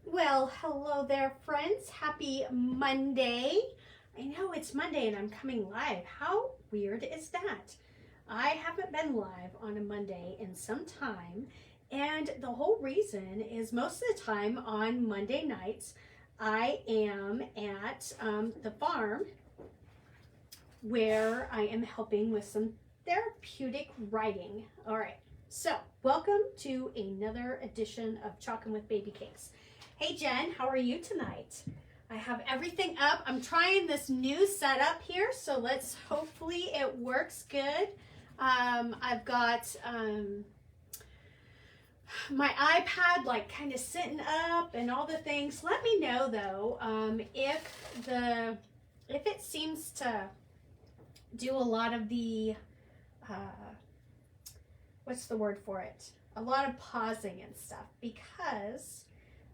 Well, hello there, friends. Happy Monday. I know it's Monday and I'm coming live. How weird is that? I haven't been live on a Monday in some time, and the whole reason is most of the time on Monday nights, I am at the farm where I am helping with some therapeutic writing. All right, so welcome to another edition of Chalkin' with Babycakes. Hey Jen, how are you tonight? I have everything up. I'm trying this new setup here, so let's hopefully it works good. I've got my iPad like kind of sitting up and all the things. Let me know though if it seems to do a lot of the what's the word for it? A lot of pausing and stuff, because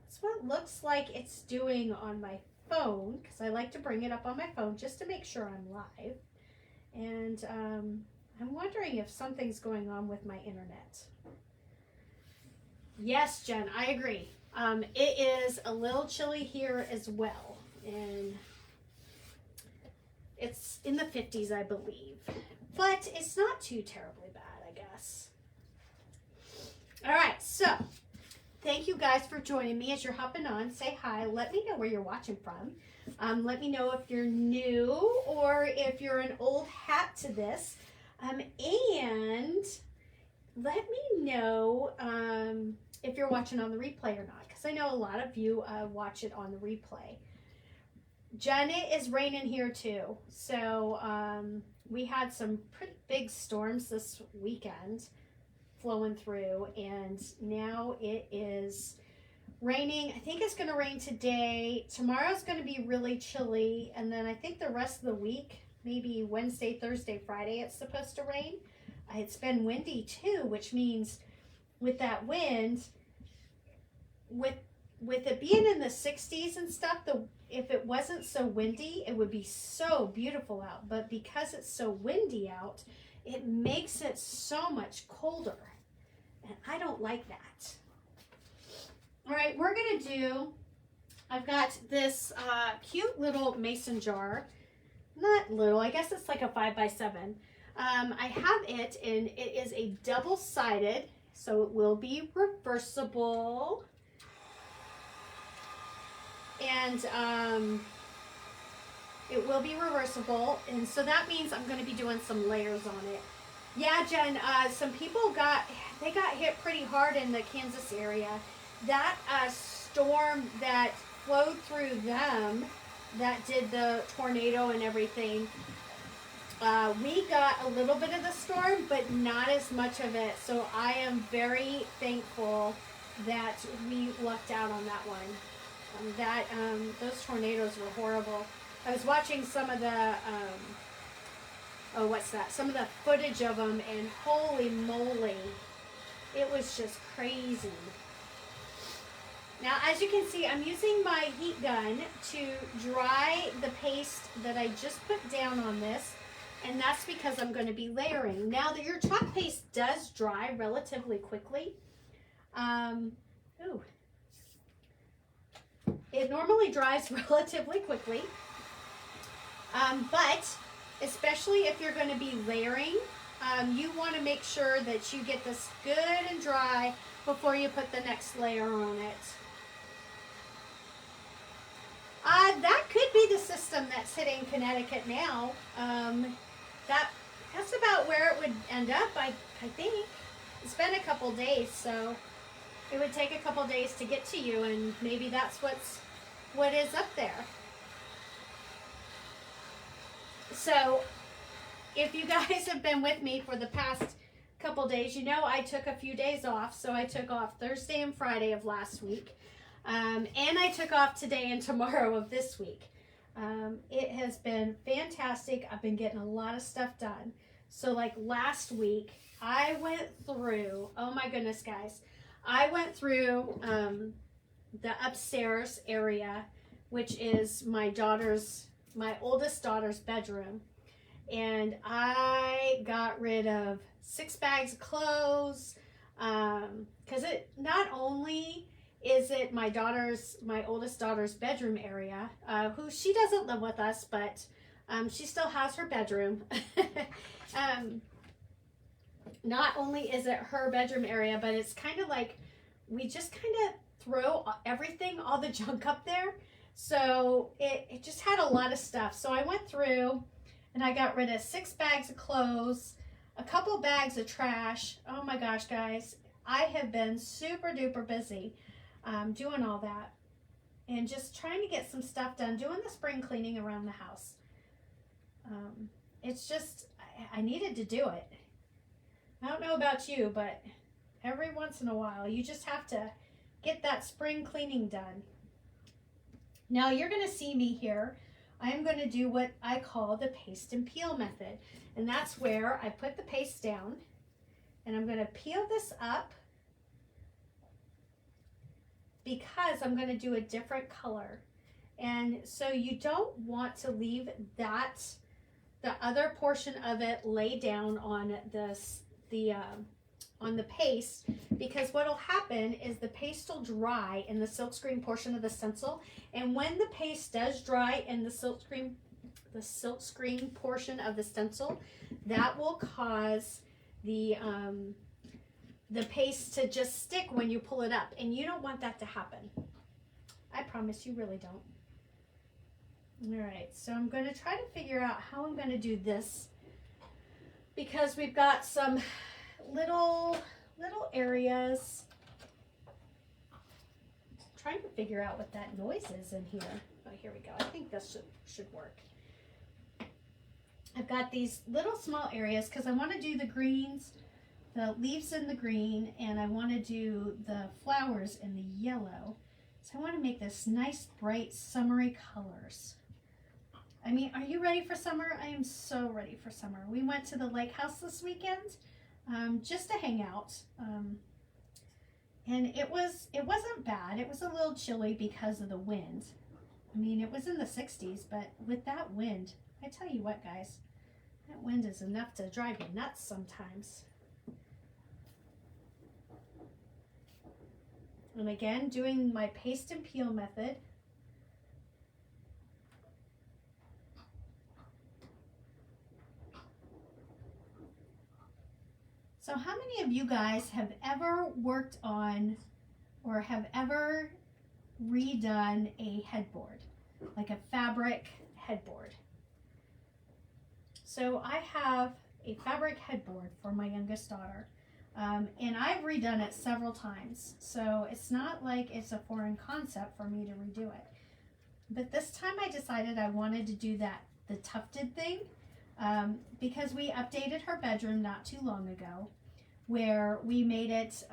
it's what it looks like it's doing on my phone, because I like to bring it up on my phone just to make sure I'm live. And I'm wondering if something's going on with my internet. Yes, Jen, I agree. It is a little chilly here as well, and it's in the 50s, I believe, but it's not too terribly bad, I guess. All right, so thank you guys for joining me as you're hopping on. Say hi. Let me know where you're watching from. Let me know if you're new or if you're an old hat to this. And let me know if you're watching on the replay or not, because I know a lot of you watch it on the replay. Jen, it is raining here too. So we had some pretty big storms this weekend flowing through, and now it is raining. I think it's going to rain today. Tomorrow's going to be really chilly, and then I think the rest of the week, maybe Wednesday, Thursday, Friday, it's supposed to rain. It's been windy too, which means with that wind, with it being in the 60s and stuff, if it wasn't so windy, it would be so beautiful out. But because it's so windy out, it makes it so much colder, and I don't like that. All right, we're gonna do, I've got this cute little mason jar, not little, I guess it's like a 5x7. I have it, and it is a double-sided, so it will be reversible. And it will be reversible, and so that means I'm going to be doing some layers on it. Yeah, Jen, some people got hit pretty hard in the Kansas area. That storm that flowed through them, that did the tornado and everything, we got a little bit of the storm, but not as much of it. So I am very thankful that we lucked out on that one. Those tornadoes were horrible. I was watching some of the some of the footage of them, and holy moly, it was just crazy. Now, as you can see, I'm using my heat gun to dry the paste that I just put down on this, and that's because I'm going to be layering. Now that your chalk paste does dry relatively quickly, it normally dries relatively quickly, but especially if you're going to be layering, you want to make sure that you get this good and dry before you put the next layer on it. That could be the system that's hitting Connecticut now. That's about where it would end up, I think. It's been a couple days, so it would take a couple days to get to you, and maybe that's what is up there. So if you guys have been with me for the past couple days, you know I took a few days off. So I took off Thursday and Friday of last week, and I took off today and tomorrow of this week. It has been fantastic. I've been getting a lot of stuff done. So like last week, I went through, oh my goodness, guys, I went through the upstairs area, which is my oldest daughter's bedroom, and I got rid of 6 bags of clothes, because it not only is it my oldest daughter's bedroom area, who she doesn't live with us, but she still has her bedroom. Not only is it her bedroom area, but it's kind of like we just kind of throw everything, all the junk up there. So it just had a lot of stuff. So I went through and I got rid of 6 bags of clothes, a couple bags of trash. Oh my gosh, guys. I have been super duper busy doing all that and just trying to get some stuff done, doing the spring cleaning around the house. It's just, I needed to do it. I don't know about you, but every once in a while, you just have to get that spring cleaning done. Now you're going to see me here. I am going to do what I call the paste and peel method. And that's where I put the paste down and I'm going to peel this up because I'm going to do a different color. And so you don't want to leave the other portion of it lay down on on the paste, because what will happen is the paste will dry in the silkscreen portion of the stencil, and when the paste does dry in the silkscreen portion of the stencil, that will cause the paste to just stick when you pull it up, and you don't want that to happen. I promise you really don't. All right, so I'm going to try to figure out how I'm going to do this, because we've got some little areas. I'm trying to figure out what that noise is in here. Oh, here we go. I think this should work. I've got these little small areas because I want to do the greens, the leaves in the green, and I want to do the flowers in the yellow. So I want to make this nice, bright, summery colors. I mean, are you ready for summer? I am so ready for summer. We went to the lake house this weekend just to hang out. And it wasn't bad. It was a little chilly because of the wind. I mean, it was in the 60s, but with that wind, I tell you what, guys, that wind is enough to drive you nuts sometimes. And again, doing my paste and peel method. So how many of you guys have ever worked on or have ever redone a headboard, like a fabric headboard? So I have a fabric headboard for my youngest daughter, and I've redone it several times. So it's not like it's a foreign concept for me to redo it. But this time I decided I wanted to do the tufted thing, because we updated her bedroom not too long ago, where we made it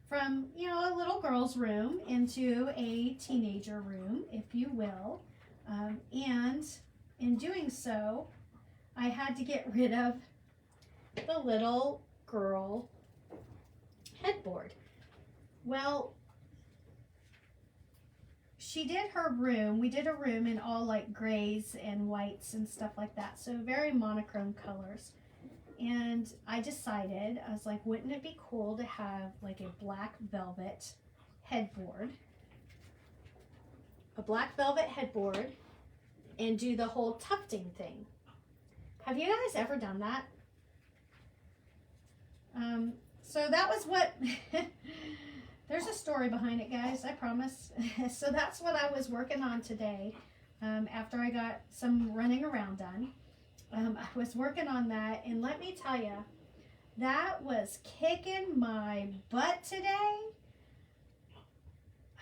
from, a little girl's room into a teenager room, if you will. And in doing so, I had to get rid of the little girl headboard. Well, she did her room. We did a room in all like grays and whites and stuff like that. So very monochrome colors. And I decided, I was like, wouldn't it be cool to have like a black velvet headboard? A black velvet headboard and do the whole tufting thing. Have you guys ever done that? So that was what, there's a story behind it, guys, I promise. So that's what I was working on today, after I got some running around done. I was working on that, and let me tell you, that was kicking my butt today.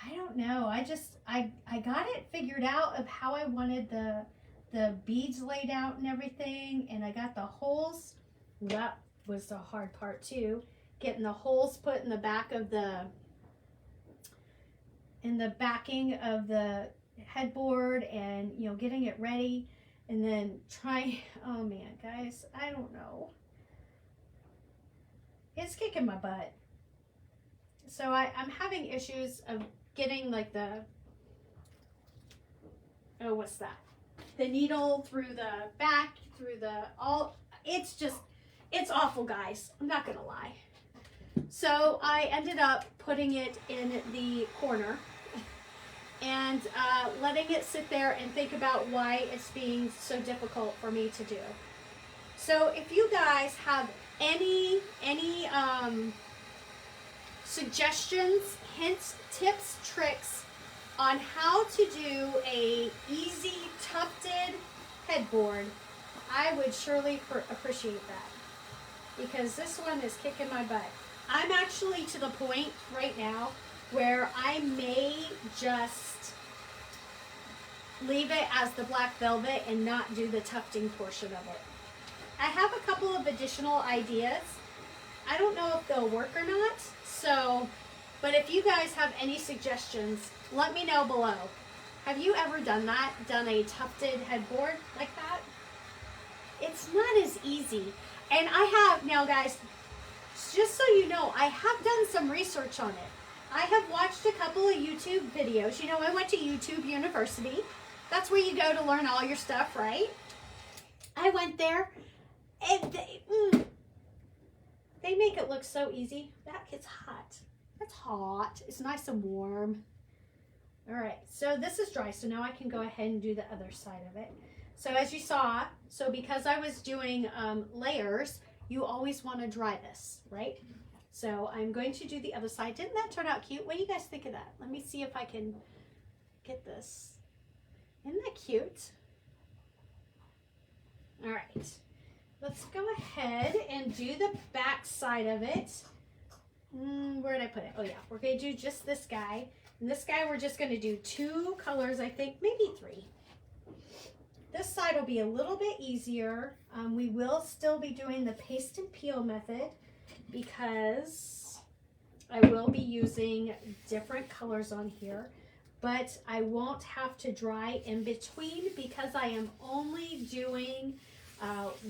I don't know. I got it figured out of how I wanted the beads laid out and everything, and I got the holes. That was the hard part too, getting the holes put in the back of in the backing of the headboard, and getting it ready. And then oh man, guys, I don't know. It's kicking my butt. So I'm having issues of getting like what's that? The needle through the back, it's awful, guys. I'm not gonna lie. So I ended up putting it in the corner and letting it sit there and think about why it's being so difficult for me to do. So if you guys have any suggestions, hints, tips, tricks on how to do a easy tufted headboard, I would surely appreciate that, because this one is kicking my butt. I'm actually to the point right now where I may just leave it as the black velvet and not do the tufting portion of it. I have a couple of additional ideas. I don't know if they'll work or not, so, but if you guys have any suggestions, let me know below. Have you ever done that? Done a tufted headboard like that? It's not as easy. And I have, now guys, just so you know, I have done some research on it. I have watched a couple of YouTube videos. You know, I went to YouTube University. That's where you go to learn all your stuff, right? I went there, and they make it look so easy. That gets hot. That's hot. It's nice and warm. All right, so this is dry, so now I can go ahead and do the other side of it. So as you saw, so because I was doing layers, you always want to dry this, right? So I'm going to do the other side. Didn't that turn out cute? What do you guys think of that? Let me see if I can get this. Isn't that cute? All right, let's go ahead and do the back side of it. Where did I put it? Oh yeah, we're going to do just this guy. And this guy, we're just going to do 2 colors, I think, maybe 3. This side will be a little bit easier. We will still be doing the paste and peel method because I will be using different colors on here, but I won't have to dry in between because I am only doing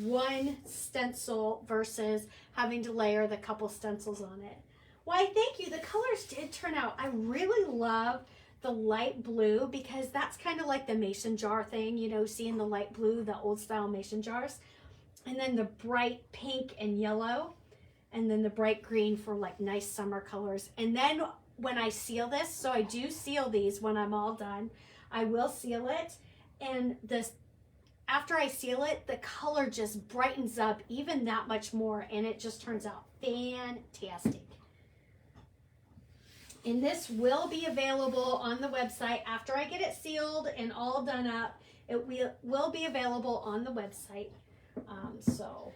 1 stencil versus having to layer the couple stencils on it. Why, thank you. The colors did turn out. I really love the light blue because that's kind of like the mason jar thing, you know, seeing the light blue, the old style mason jars, and then the bright pink and yellow, and then the bright green for like nice summer colors. And then when I seal this, so I do seal these when I'm all done, I will seal it, and this, after I seal it, the color just brightens up even that much more, and it just turns out fantastic. And this will be available on the website after I get it sealed and all done up. It will be available on the website. So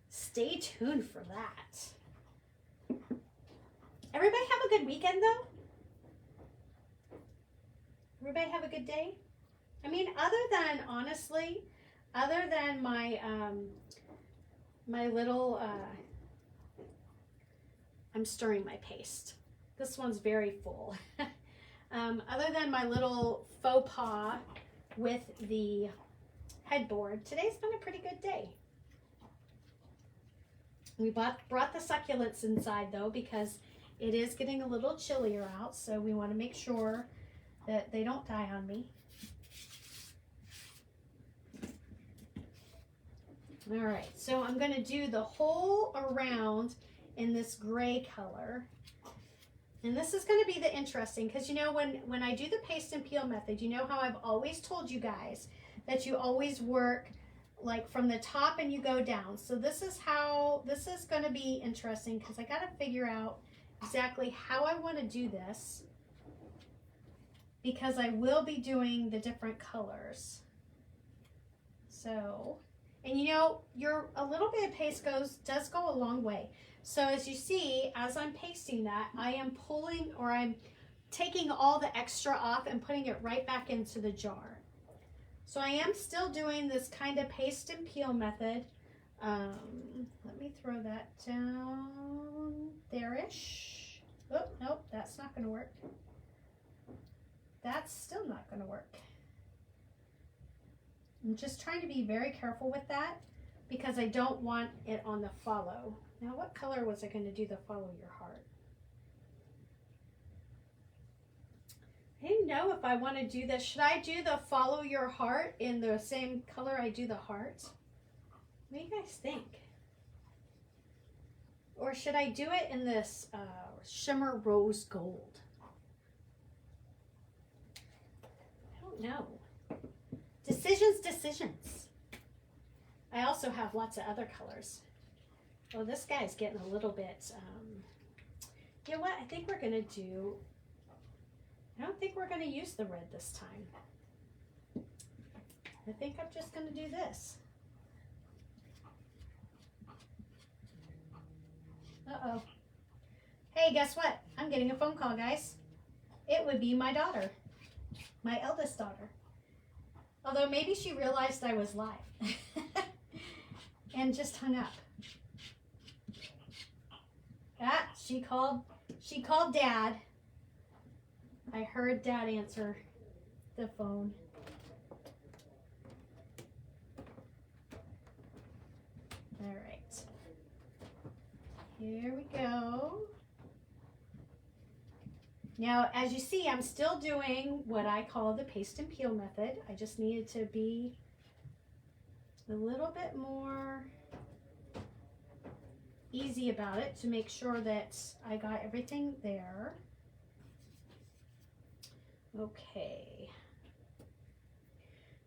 stay tuned for that. Everybody have a good weekend though? Everybody have a good day? I mean, other than, honestly, other than my, my little, I'm stirring my paste. This one's very full. Other than my little faux pas with the headboard, today's been a pretty good day. We brought the succulents inside though because it is getting a little chillier out, so we want to make sure that they don't die on me. All right, so I'm going to do the whole around in this gray color. And this is going to be the interesting, because you know when I do the paste and peel method, you know how I've always told you guys that you always work like from the top and you go down. So this is going to be interesting because I got to figure out exactly how I want to do this, because I will be doing the different colors. So, and you know, a little bit of paste does go a long way. So as you see, as I'm pasting that, I am pulling, or I'm taking all the extra off and putting it right back into the jar. So I am still doing this kind of paste and peel method. Let me throw that down there-ish. Oh, nope, that's not gonna work. That's still not gonna work. I'm just trying to be very careful with that because I don't want it on the follow. Now, what color was I going to do the follow your heart? I didn't know if I want to do this. Should I do the follow your heart in the same color I do the heart? What do you guys think? Or should I do it in this shimmer rose gold? I don't know. Decisions. I also have lots of other colors. Oh, this guy's getting a little bit, you know what? I think we're going to do, I don't think we're going to use the red this time. I think I'm just going to do this. Uh-oh. Hey, guess what? I'm getting a phone call, guys. It would be my daughter, my eldest daughter. Although maybe she realized I was live and just hung up. Ah, she called Dad. I heard Dad answer the phone. All right. Here we go. Now, as you see, I'm still doing what I call the paste and peel method. I just needed to be a little bit more easy about it to make sure that I got everything there. Okay.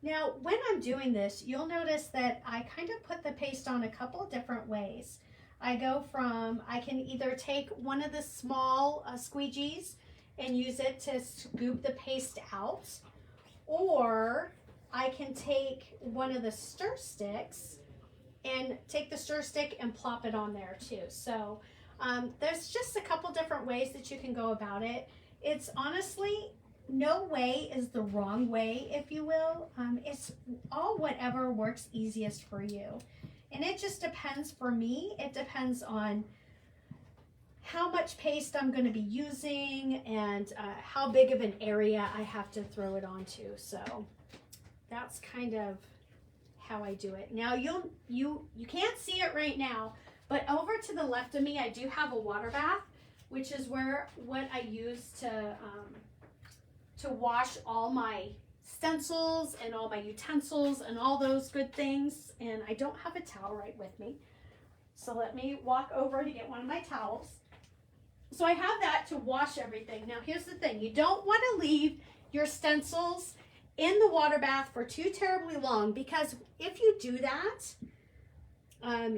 Now, when I'm doing this, you'll notice that I kind of put the paste on a couple different ways. I can either take one of the small squeegees and use it to scoop the paste out, or I can take one of the stir sticks and take the stir stick and plop it on there too. So there's just a couple different ways that you can go about it. It's honestly, no way is the wrong way, if you will. It's all whatever works easiest for you. And it just depends. For me, it depends on how much paste I'm going to be using and how big of an area I have to throw it onto. So that's kind of how I do it. Now you can't see it right now, but over to the left of me I do have a water bath, which is what I use to wash all my stencils and all my utensils and all those good things. And I don't have a towel right with me, so let me walk over to get one of my towels. So I have that to wash everything. Now here's the thing, you don't want to leave your stencils in the water bath for too terribly long, because if you do that,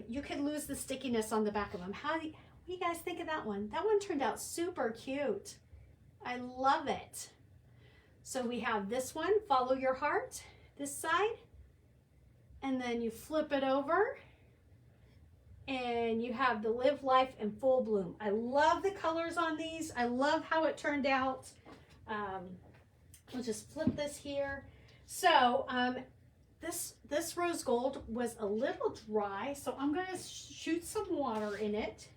you could lose the stickiness on the back of them. What do you guys think of that one? That one turned out super cute. I love it. So we have this one, follow your heart, this side, and then you flip it over and you have the live life in full bloom. I love the colors on these. I love how it turned out. We'll just flip this here. So this rose gold was a little dry, so I'm going to shoot some water in it.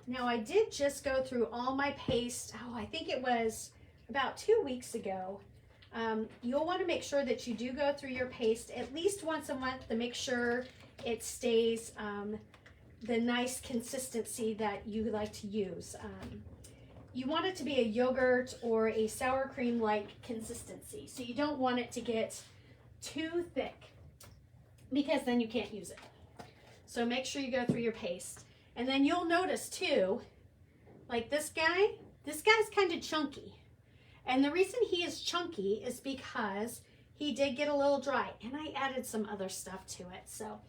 Now I did just go through all my paste. Oh, I think it was about 2 weeks ago. You'll want to make sure that you do go through your paste at least once a month to make sure it stays the nice consistency that you like to use. You want it to be a yogurt or a sour cream like consistency. So you don't want it to get too thick, because then you can't use it. So make sure you go through your paste. And then you'll notice too, like this guy's kind of chunky. And the reason he is chunky is because he did get a little dry, and I added some other stuff to it. So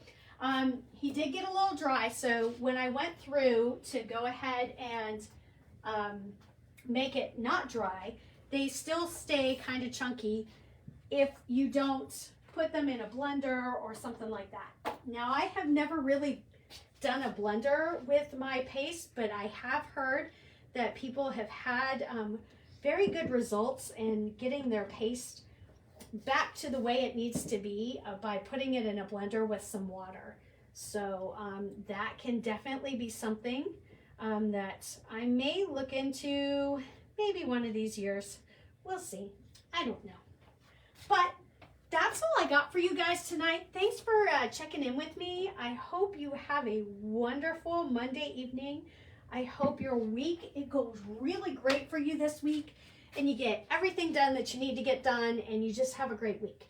he did get a little dry. So when I went through to go ahead and make it not dry, they still stay kind of chunky if you don't put them in a blender or something like that. Now I have never really done a blender with my paste, but I have heard that people have had very good results in getting their paste back to the way it needs to be by putting it in a blender with some water. So that can definitely be something that I may look into maybe one of these years. We'll see. I don't know. But that's all I got for you guys tonight. Thanks for checking in with me. I hope you have a wonderful Monday evening. I hope your week, it goes really great for you this week, and you get everything done that you need to get done, and you just have a great week.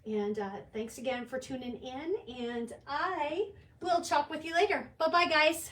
And thanks again for tuning in, and I We'll talk with you later. Bye-bye, guys.